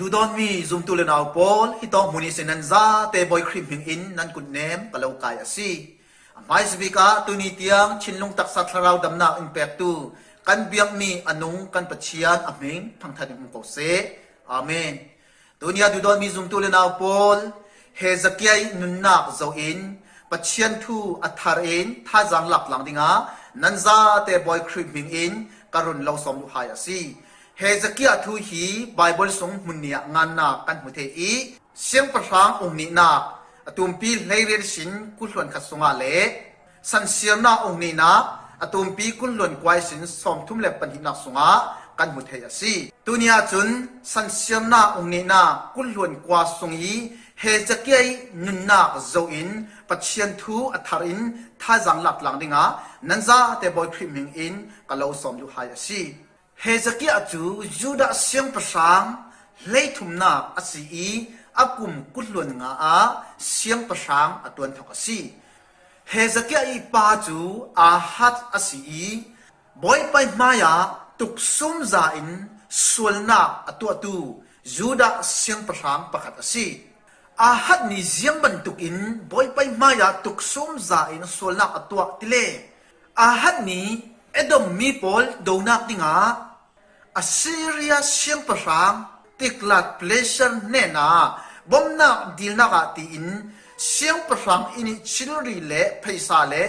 ดูดอนมีซุมตุเลนเอาปอลฮิตอมุนิเซนันซาเตบอยคริมหิงอินนันกุนเนมกะเลวกายอซีไม่สบิกาตุนิเตียงชินลุงตักสัตเราดำนาอินเปกตูกันเบียงมีอนุงกันปัจเจียนอเมนทั้งทันมุกเสอาเมนตุนียดูดอนมีซุมตุเลนเอาปอลเฮซักยัยนุนนักเจ้าอินปัจเจียนทูอัฐารอินท่าจังหลักหลังดิงานันซาเตบอยคริมหิงอินการุนเราสมลุหายอซีเฮซักยาทูฮีไบเบิลสงมุนเนียงานนากันมุเทอีเสียงประสานองค์นี้นาตุมปีเลเรียสินกุลวนขัดสงาเลสันเสียนาองค์นี้นาตุมปีกุลวนควายสินสมทุ่มเล็บปันหินักสงากันมุเทยสีตุนียาจุนสันเสียนาองค์นี้นากุลวนกว่าสงอีเฮซักยัยนุนนาโจอินปัจเจียนทูอัฐารินท่าจังหลักหลังดิงานันซาเตบอยคริมิงอินกะเลวสมลุหายสีเฮซักยาจูยูดาเสียงประสานเล่ทุมนาอสีอากุมกุลวนงาเสียงประสานอตวนทักสีเฮซักยาอีปาจูอาฮัดอสีบอยไปมายาตุกซุมซาอินส่วนนาอตัวตูยูดาเสียงประสานประคัดอสีอาฮัดนิเสียงบรรทุกอินบอยไปมายาตุกซุมซาอินส่วนนาอตัวติเลอาฮัดนี้เอดอมมีปอลโดนักดิงาอัสซีเรียเสียงประสานติกลาดเพลเชอร์เนนาบอมนักดิลนักตีอินเสียงประสานอินชิลรีเล่เพย์ซาเล่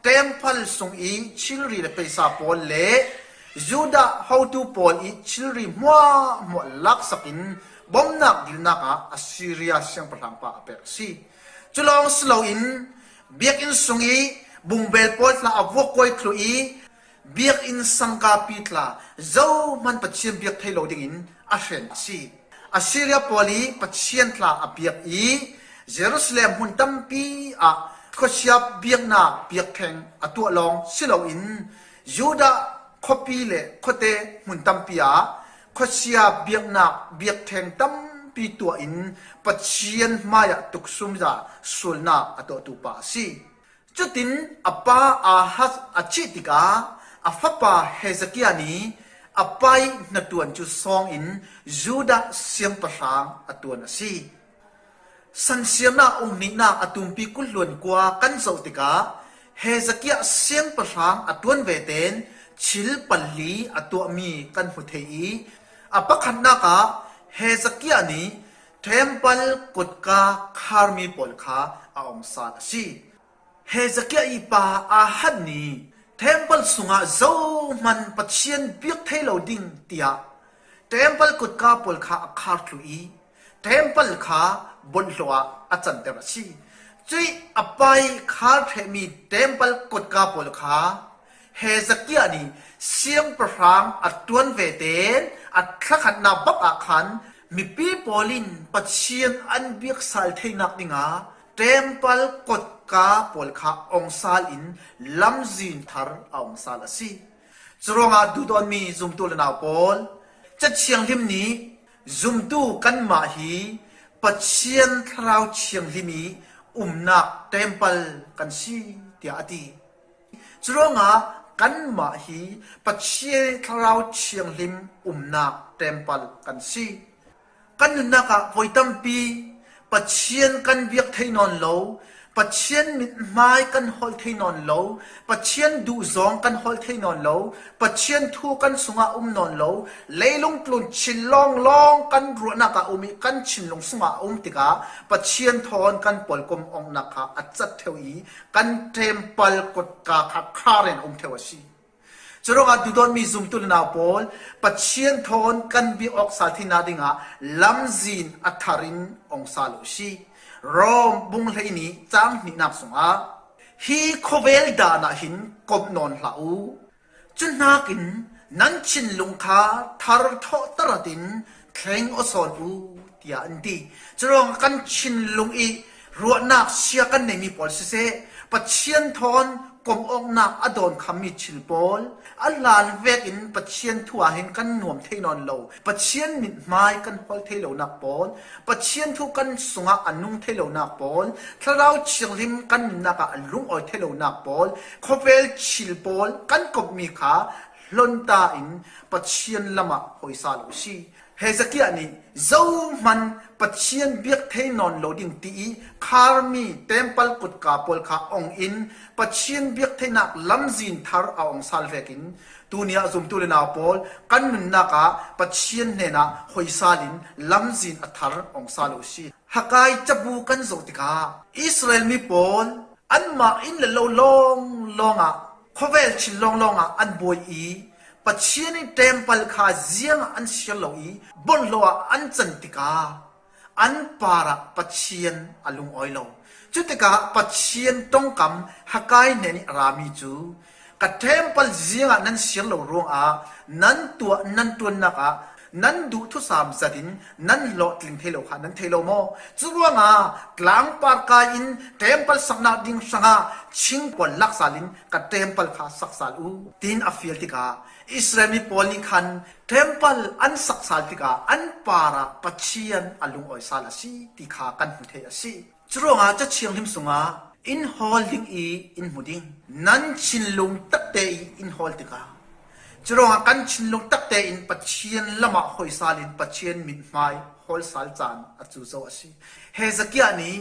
เทมเพลสงอีชิลรีเล่เพย์ซาปอลเล่ยูดาฮาวตูปอลอีชิลรีมัวลักสักินบอมนักดิลนักอัสซีเรียเสียงประสานปะเปรซีจุลองสโลอินเบียกอินสงอีบุงเบลปอลลาอวกไว้คลุยเบียกอินสังกาปิตลาเจ้ามันปัจเจียนเบียกไทยโลดิงอินอาเซนซีอาซีเรียปอลีปัจเจียนทลาอเบียกอีเยรูซาเล็มหุ่นตั้มปีอะก็เชียบเบียกนาเบียกแข่งอตัวลองสิโลอินยูดาคอปีเล่คเตหุ่นตั้มปีอะก็เชียบเบียกนาเบียกแข่งตั้มปีตัวอินปัจเจียนมายาตุกซุมจาสุลนาอตัวตุปาซีจุดตินอปาอาฮัสอจิติกาอาฟปาเฮซักยานีอปายนัดวนจุดซองอินยูดาเสียงประสานอตัวนัสีสันเสียงนาองค์นี้นาอตุมปีกุลวนกว่ากันโซติกาเฮซักยาเสียงประสานอตัวเวเตนชิลปัลลีอตัวมีกันหุเทอีอปะขันนากาเฮซักยานีเทมเปิลกุดกาคาร์มีปอลคาอาองซาสีเฮซักยาอีปาอาฮันนีเทมเปิลสุงาโจมันปัจเจียนเบียกเทโลดิงเตียเทมเปิลกุดกาปอลคาคาร์คลุยเทมเปิลคาบนหัวอาจารย์เดรัชีจุยอภัยคาร์เทมีเทมเปิลกุดกาปอลคาเฮซักยานีเสียงประสานอัดตัวนเวเตนอัดขขันนาบักอาคันมีปีปอลินปัจเจียนอันเบียกสายเทนักดิงาเทมเปิลกุดกาปอลคาองซาลินลำจินทาร์องซาลสีจรวงอาดูดอนมีซุมตูเลนาปอลจัดเชียงลิมนี้ซุมตูกันมาฮีปัจเจียนคราวเชียงลิมีนักเทมเปิลกันสีเดียดีจรวงอากันมาฮีปัจเจียนคราวเชียงลิมนักเทมเปิลกันสีกันนักไว้ตั้มปีปัจเจียนกันเบียกไทยนอนโลปัจเจียนมิดไม้กันฮอลเทนอนโลปัจเจียนดูซองกันฮอลเทนอนโลปัจเจียนทูกันสุงานอนโลเลยลงกลุ่นชินลองกันรัวนักอุมิกันชินลงสุงาติกาปัจเจียนทอนกันปอลกลมองนักอัจจัดเทวีกันเทมเปิลกดกาคักคาเรนเทวชีจรวงอาดูดอนมีซุมตุลนาปอลปัจเจียนทอนกันบีออกสาธินาดิงาลำจินอัทารินองซาลุชีรอมบุงเลยนี้จังนินักสงอาฮีโคเวลดานาหินกบนอนหลาจุนนากินนันชินลุงคาทาร์ทอตระดินแข่งอสอนเตียนดีจรองกันชินลุงอีรัวนักเชียกันในมีปอลเซปัจเจียนทอนกบออกนักอดอนคำมีชิลปอลอัลลาเวกินปัจเจียนทัวเห็นกันหน่วมเทนอนโลปัจเจียนมิดไม้กันฮอลเทโลนักปอลปัจเจียนทุกันสุงอันนุ่งเทโลนักปอลถ้าเราเชียงริมกันนักอันลุงออยเทโลนักปอลคอเวลชิลปอลกันกบมีขาลนตาอินปัจเจียนละมาหอยซาลุชีเฮ สเกียนี่เจ้ามันปัจเจียนเบียกเทนอนโลดิงตีคาร์มีเต็มปัลกุดกาปอลคาองอินปัจเจียนเบียกเทนักลำจินทาร์อาองซาลเวกินตัวเนี้ยซุมตัวเลนาปอลกันนุนนักะปัจเจียนเนนะหอยซาลินลำจินอัทาร์องซาลุชีฮักไกจับูกันโจติกาอิสราเอลมีปอลอันมาอินเลโลลองอ่ะขเวลชิลองอ่ะอันบอยอีปัจเจียนเต็มปัลคาเจียงอันเชียลอีบนโลอันจันติกาอันปาระปัจเจียนอลุงออยโลจุดติกาปัจเจียนต้องกำฮักไกเนนิรามีจูกัดเทมปัลเจียงนั้นเชียลรวงนั้นตัวนักนั้นดูทุสามสัดินนั้นโลดลิงเทโลค่ะนั้นเทโลโมจุรวงกลางปาร์กาอินเทมปัลสักนาดิงสังชิงปอลลักษาลินกัดเทมปัลขาสักษาลูตีนอฟิลติกาอิสราเอลปอลิคันเทมปัลอันสักษาติกาอันปาระปัจเจียนอลุงออยซาลาซีติขากันหุเทอซีจุรวงจะเชียงลิมสุงอินฮอลดิงอินมุดิงนั้นชินลุงตักเตอินฮอลติกาจุรองกันชินลงตักเตอินปัจเจียนละมาหอยซาลินปัจเจียนมิดไม้ฮอลซาลจานอจูโซอสิเฮสกี้อันนี้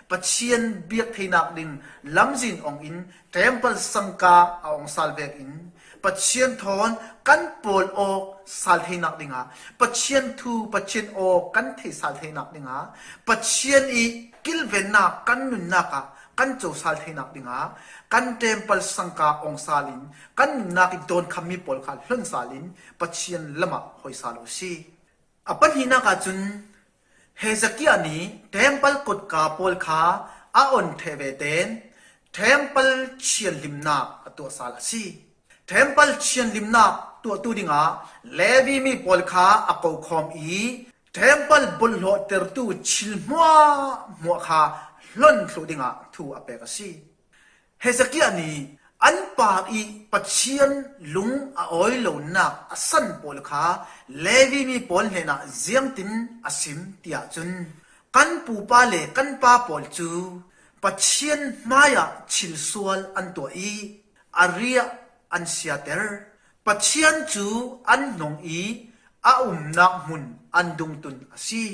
ปัจเจียนเบียกเทนักดินลำจินองอินเทมเปิลสังกาองซาลเวกอินปัจเจียนทอนกันโปลโอซาลเทนักดิงาปัจเจียนทูปัจเจียนโอกันเทซาลเทนักดิงาปัจเจียนอีกิลเวนนักกันนุนนักกันโจซาลเทนักดิงากันเต็มปัลสังกาองซาลินกันนักโดนคำมีปอลขาหล่นซาลินปัจเจียนละมาหอยซาลุซีอปัญหานักจุนเฮสกี้อันนี้เต็มปัลกดกาปอลขาอาอนเทเวเดนเต็มปัลเชียนลิมนักตัวซาลาซีเต็มปัลเชียนลิมนักตัวตูดิงาเลวีมีปอลขาอโกคอมอีเต็มปัลบุลโลเตอร์ตูชิลมัวขาล้นสุดิงาทูอเปกซีเฮสกี้อันนี้อันปาอีปัจเจียนลุงออยโลนักสันปอลขาเลวีมีปอลเลนะเจียงตินอสิมติอาจุนกันปูปาเลกันปาปอลจูปัจเจียนมายาชิลสวลอันตัวอีอาริยอันเซียเตอร์ปัจเจียนจูอันนงอีอานักมุนอันดุงตุนอซี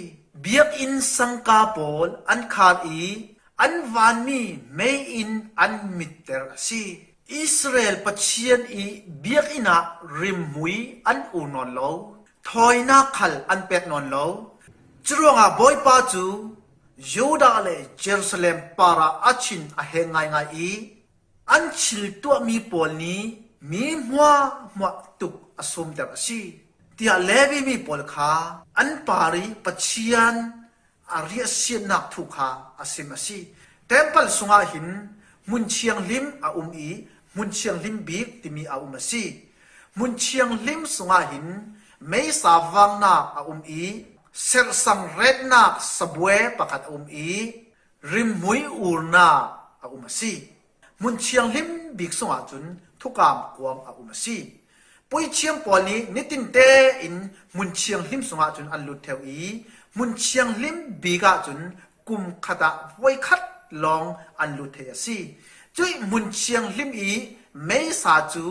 เบียกอินสังกาปอลอันขาดอีอันวานมีไม่อินอันมิเตอร์ซีอิสราเอลปัจเจียนอีเบียกอินาริมมุยอันอูนอนโลทอยนาขัลอันเป็ดนอนโลจรวงบอยปาจูยูดาเลเยรูซาเล็มปาราอาชินอาเฮงไงไงอีอันชิลตัวมีปอลนี้มีมัวตุกอสมเตอร์ซีที่อาเลวีมีปอลขาอันปารีปัจเจียนอาริยเสียนักทุกขาอาศิมาซีเต็มปัลสุงาหินมุนเชียงลิมอาอีมุนเชียงลิมบีกที่มีอามาซีมุนเชียงลิมสุงาหินไม่สาวังนักอาอีเซลสังเรดนักสบเวปะกัดอีริมมุยอูรนาอามาซีมุนเชียงลิมบีกสุงาจุนทุกามกวางอามาซีปุยเชียงปอนี้นิตินเตอินมุนเชียงลิมสุงาจุนอันลุดเทวีมุนเชียงลิมบีกาจุนกุมขดาไว้คัดลองอันลุเทียซีจุยมุนเชียงลิมอีไม่สาจู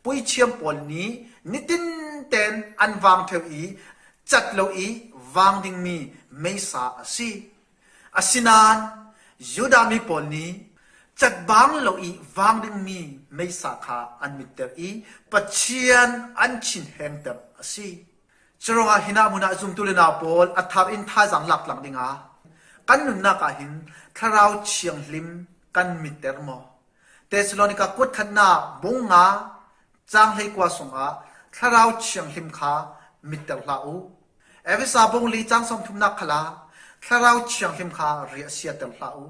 ปุยเชียงปอลนี้นิตินเตนอันวางเทวีจัดโลอีวางดิงมีไม่สาซีอาศินานยูดามีปอลนี้จัดบางโลอีวางดิงมีไม่สาขาอันมิเตอร์อีปัจเจียนอันชินแห่งเตอร์ซีจรวงหินามุนาจุมตุลนาปอลอัฐาอินท่าจังหลักหลังดิงากันนุนนักหินทาราวเชียงลิมกันมิเตอร์โมเตสโลนิกากุดขันนาบุงงาจางให้กว่าสงอาทาราวเชียงลิมขามิเตอร์ลาอูเอวิสาบุงลีจางสมทุมนักขลาทาราวเชียงลิมขาเรียเสียเตอร์ลาอู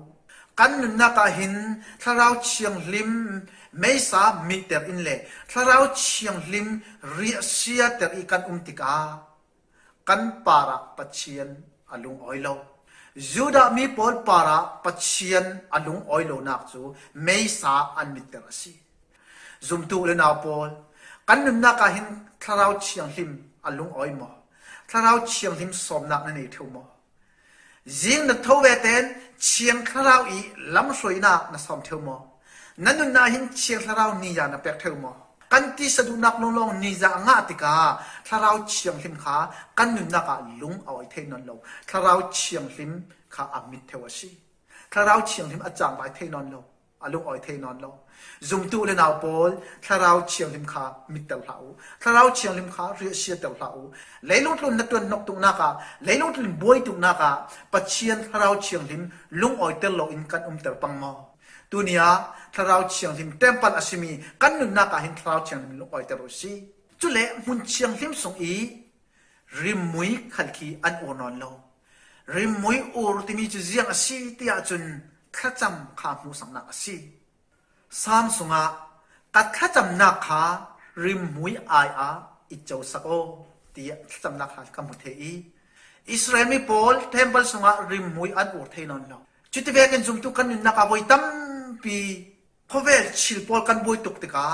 กันนุนนักหินทาราวเชียงลิมไม่สามิเตอร์อินเล่ทาราวเชียงลิมเรียเสียเตอร์อีกันติกากันปาระปัจเจียนอลุงออยโลยูดามีปอลปาระปัจเจียนอลุงออยโลนักจูไม่สาอันมิเตอร์ซีซุมตูเลนาปอลกันนุนนักหินทาราวเชียงลิมอลุงออยโมทาราวเชียงลิมสมนักนั่นเองทุกโมยิงนัทเวเตนเชียงทาราวอีลำสวยนักนั่นสมเทวโมนั่นนุนนาหินเชียงทาราวนี่ยานะเป็กเทวโม กันที่สะดุนักลงนิจางาติกาถ้าเราเชียงหิมขากันนุนนักลุงเอาไว้เทนนเราถ้าเราเชียงหิมขาอามิตเทวชีถ้าเราเชียงหิมอาจารย์ไปเทนนเราอาลุงเอาไว้เทนนเราจุมตูเลนาวโพลถ้าเราเชียงหิมขามิตเตลเหาถ้าเราเชียงหิมขาเรียเชียเตลเหาเลยลุงตุนนักตุนนกตุนักเลยลุงตุนบวยตุนักปัจเจียนถ้าเราเชียงหิมลุงเอาไว้เตลโลอินกันเตลปังมอตัวนี้ถ้าเราเชียงหิมเต็มปันอาชิมีกันนุนนักเห็นถ้าเราเชียงหิมลุงเอาไว้เตลชีจุเล่มุนเชียงหิมส่งอีริมมุยขันขีอันโอนอนโลริมมุยอูรติมีจุเจียงอาชีที่อาจุนข้าจำข้ามูสังนักอาชีสามสุงะกัดข้าจำนักขาริมมุยอายอาอิจเจ้าสักโอที่ข้าจำนักขากัมพูเทอีอิสราเอลมีโพลเทมเพิลสุงะริมมุยอันอูรเทนอนโลจุดที่เวกันจุมตุกันนุนนักบอยตั้มปีพอเวลชิลโพลกันบอยตุกติกา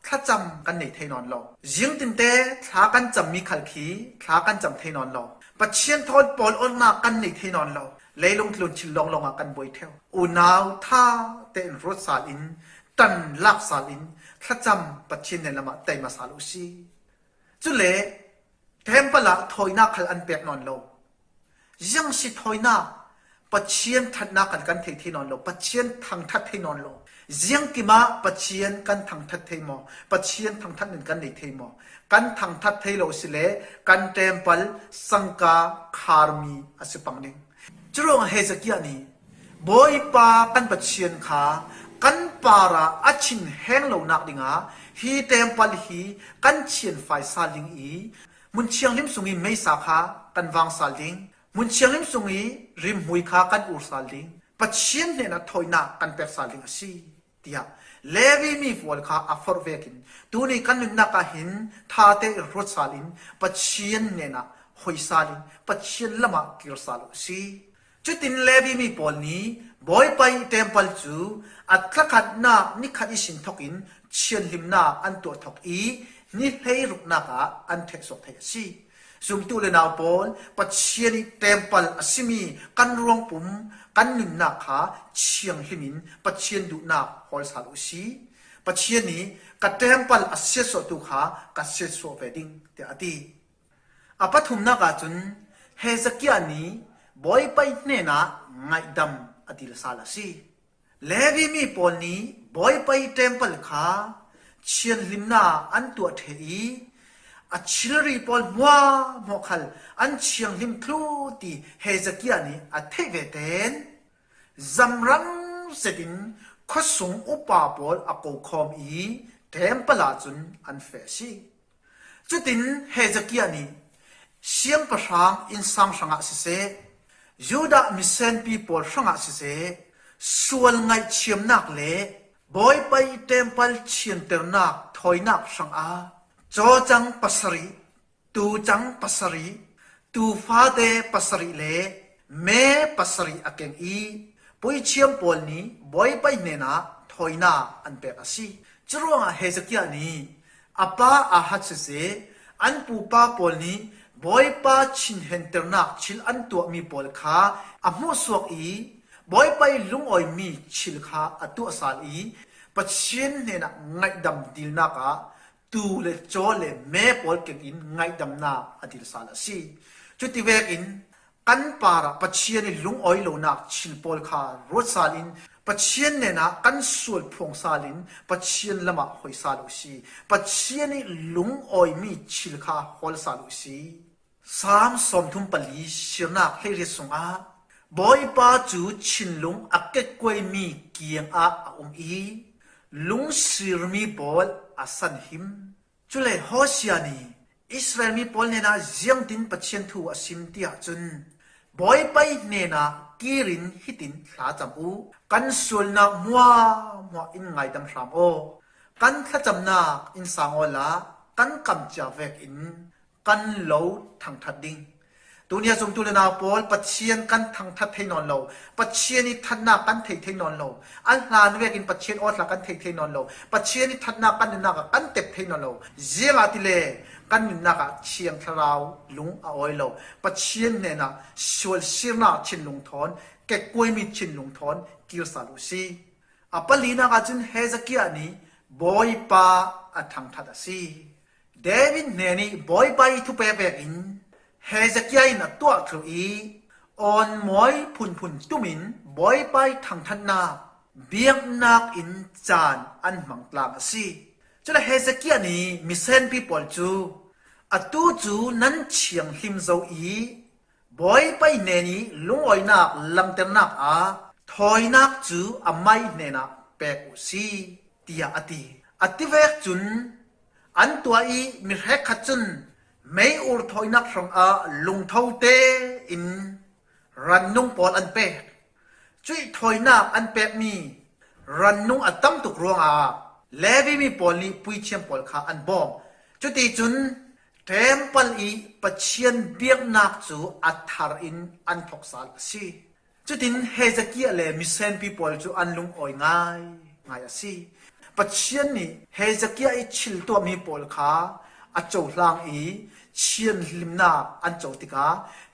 ข้าจำกันในเทนอนโลยิงตินเตท้ากันจำมีขัลขีท้ากันจำเทนอนโลปัจเจียนทอดโพลออนนักกันในเทนอนโลเลยลงทุนชิลลงกันบอยเทวอุณาวท่าเตนรถสาลินตันลักสาลินข้าจำปัจเจียนในละมาเตมาสาลุซีจุเล่เทมเปละถอยนักขัลอันเปียกนอนโลยังสิถอยนักปัจเจียนทัดนักกันเทนอนโลปัจเจียนทางทัดเทนอนโลยังกิมาปัจเจียนกันทางทัดเทมอปัจเจียนทางทัดหนึ่งกันในเทมอกันทางทัดเทโลสิเลกันเทมเปลสังกาคาร์มีอสิปังนิงจุรงเฮซกี้นี้บอยปากันปัจเจียนขากันปาระอัชินแห้งเหล่านักดิงาฮีเต็มปัลฮีกันเชียนไฟซาลิงอีมุนเชียงลิมสุงีไม่สาขากันวางซาลิงมุนเชียงลิมสุงีริมหุยขากันอูซาลิงปัจเจียนเนี่ยนะถอยนักกันเปรซาลิงสิเดียเลวีมีฟอลขาอัฟร์เวกินตัวนี้กันนึกนักหินท่าเตอรถซาลินปัจเจียนเนี่ยนะหอยซาลินปัจเจียนละมากิรซาลุสิจุดที่เลวีมีปอลนี้บอยไปเต็มปัลจูอัตลักษณ์น่านิคัดอิสินทกินเชียนลิมน่าอันตัวทกอีนิเฮรุกนักอันเทศสเทสีซุมตูเลนาวปอลปัจเจียนเต็มปัลอสิมีกันรวงปุ่มกันนุนนักขาเชียงลิมินปัจเจียนดูนักฮอลซาลุสีปัจเจียนนี้กัดเต็มปัลอเสสตุขากัดเสสเวดิงเตอดีอาปัทุมนักจุนเฮสกี้อันนี้บอยไปเนนะไงดำอดีลซาลาซีเลวีมีปอลนี้บอยไปเต็มปัลขาเชียนลิมนาอันตัวเทอีอัชิลรีปอลมัวมอคัลอันเชียงลิมคลูตีเฮซกี้อันนี้อัเทเวเตนจำรังเสดินขสุงอุปาปอลอโกคอมอีเต็มปลาจุนอันเฟซีจุดินเฮซกี้อันนี้เสียงประชางอินสังสังอาเซยูดามิเซนปีปอลสังอาเซส่วนไงเชียมนักเล่บอยไปเต็มปัลเชียนเตอร์นักถอยนักสังอาจอจังปัสรีตูจังปัสรีตูฟาเดปัสรีเล่เมปัสรีอาเกงอีปุยเชียมปอลนี้บอยไปเนนะถอยนักอันเปกสีจรวงเฮสกี้นี้อาป้าอาฮัตเซอันปูป้าปอลนี้บอยป้าชินเฮนเตอร์นักชิลอันตัวมีปอลขาอามุสวกอีบอยไปลุงอ้อยมีชิลขาอตัวสาลีปัจเจียนเนี่ยนะไงดำดิลนักตูเลโจเลเมปอลเก่งอินไงดำนาอดิลสาลาซีจุดที่เวกินกันปาระปัจเจียนลุงอ้อยโลนักชิลปอลขารถสาลินปัจเจียนเนี่ยนะกันส่วนพงสาลินปัจเจียนละมาหอยสาลุซีปัจเจียนลุงอ้อยมีชิลขาฮอลสาลุซีสามสมทุมปลีเชียนักให้เรียสงอาบอยป้าจูชินลุงอักเกกวยมีเกียงอาอีลุงสิรมีปอลอาสันหิมจุเลฮอสิอานีอิสราเอลมีปอลเนนะเจียงตินปัจเจียนทูอาซิมติอาจุนบอยไปเนนะกีรินฮิตินลาจำอูกันส่วนนักมัวอินไงดำสามโอกันขจำนักอินสังโอลากันกำจาเวกอินกันโลทางทัดดิงตัวนี้สมตุลนาปอลปัจเจียนกันทางทัดเทนอนโลปัจเจียนทัดนากันเทนอนโลอัลลานเวกินปัจเจียนออสละกันเทนอนโลปัจเจียนทัดนากันนักกันเต็บเทนอนโลเจลาติเลกันนักเชียงทราวลุงออยโลปัจเจียนเนี่ยนะชวลศิรนาชินลุงทอนแกกวยมีชินลุงทอนกิรสาลุซีอัปลีนักจุนเฮซกี้อันนี้ บอยปาอัทังทัดสีเดวิดเนนี่บอยไปทุเปเปกินเฮซกี้ยนัตัวทรีออนมอยพุนตุมินบอยไปทางทันนาเบียงนักอินจานอันมังกลางสีจุดเฮซกี้ยนี่มิเซนพีพอลจูอตูจูนั้นเชียงหิมโซอีบอยไปเนนี่ลุงอ้อยนักลังเตนักอาถอยนักจูอไม่เนนักเปกอุสีเตียอติเวกจุนอันตัวอีมิเรกขจุนไม่อุรถอยนักรองอาลุงเท่าเตอินรันนุ่งปอลอันเปกจุยถอยนักอันเปกมีรันนุ่งอัตตั้มตุกรวงอาเลวิมีปอลนี้ปุยเชียมปอลขาอันบอมจุดที่จุนเทมเปลอีปัจเจียนเบียกนักจูอัตฮาร์อินอันทกสาลสีจุดที่เฮซกี้เลมิเซนปีปอลจูอันลุงอ้อยง่ายสิปัจเจียนนี่เฮซกี้ไอชิลตัวมีปอลขาอัจโจลางอีเชียนลิมนาอันโจติกา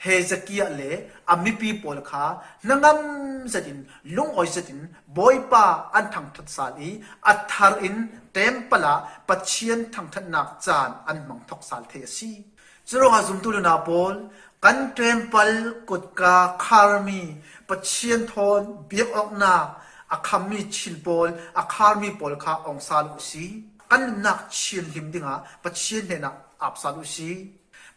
เฮซกี้เลอามิปีปอลขานังมสตินลุงอ้อยสตินบอยป้าอันทางทัดสาลีอัตฮาร์อินเต็มปละปัจเจียนทางถนักจานอันมังทกสาลเทสีจรวงอาจุมตุลนาโปลกันเต็มปลกดกาคาร์มีปัจเจียนทอนเบียกออกนาอาคามีชิลโปลอาคาร์มีโปลคาองซาลุสีกันนักเชียนหิมดิงาปัจเจียนเนนักอับซาลุสี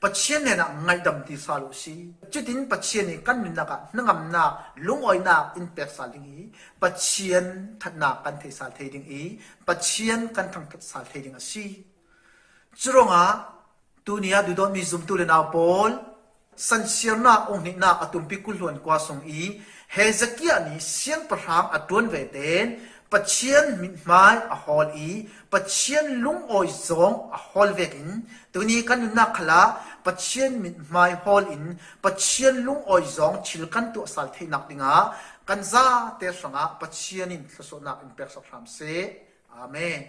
ปัจเจียนเนนักไงดำที่ซาลุสีจุดนี้ปัจเจียนนี่กันมินนักนังมนักลุงอ้อยนักอินเปกซาลิงีปัจเจียนถนักกันเทสาเทดิงอีปัจเจียนกันทางทัดสาเทดิงอาสีจรวงอาตัวนี้ดูดอนมีซุมตุเลนาโปลสันเชียนักองค์นี้นักอตุมพิกุลวนกว่าสงอีเฮซกี้นี่เสียงประหางอตวนเวเตนปัจเจียนมิดไม้อฮอลอีปัจเจียนลุงอ้อยซองอฮอลเวกินตัวนี้กันนักขลาปัจเจียนมิดไม้ฮอลอินปัจเจียนลุงอ้อยซองชิลกันตัวสัลเทนักดิงากันซาเตสังอาปัจเจียนินทศนักอินเปกสักรามเซอาเมน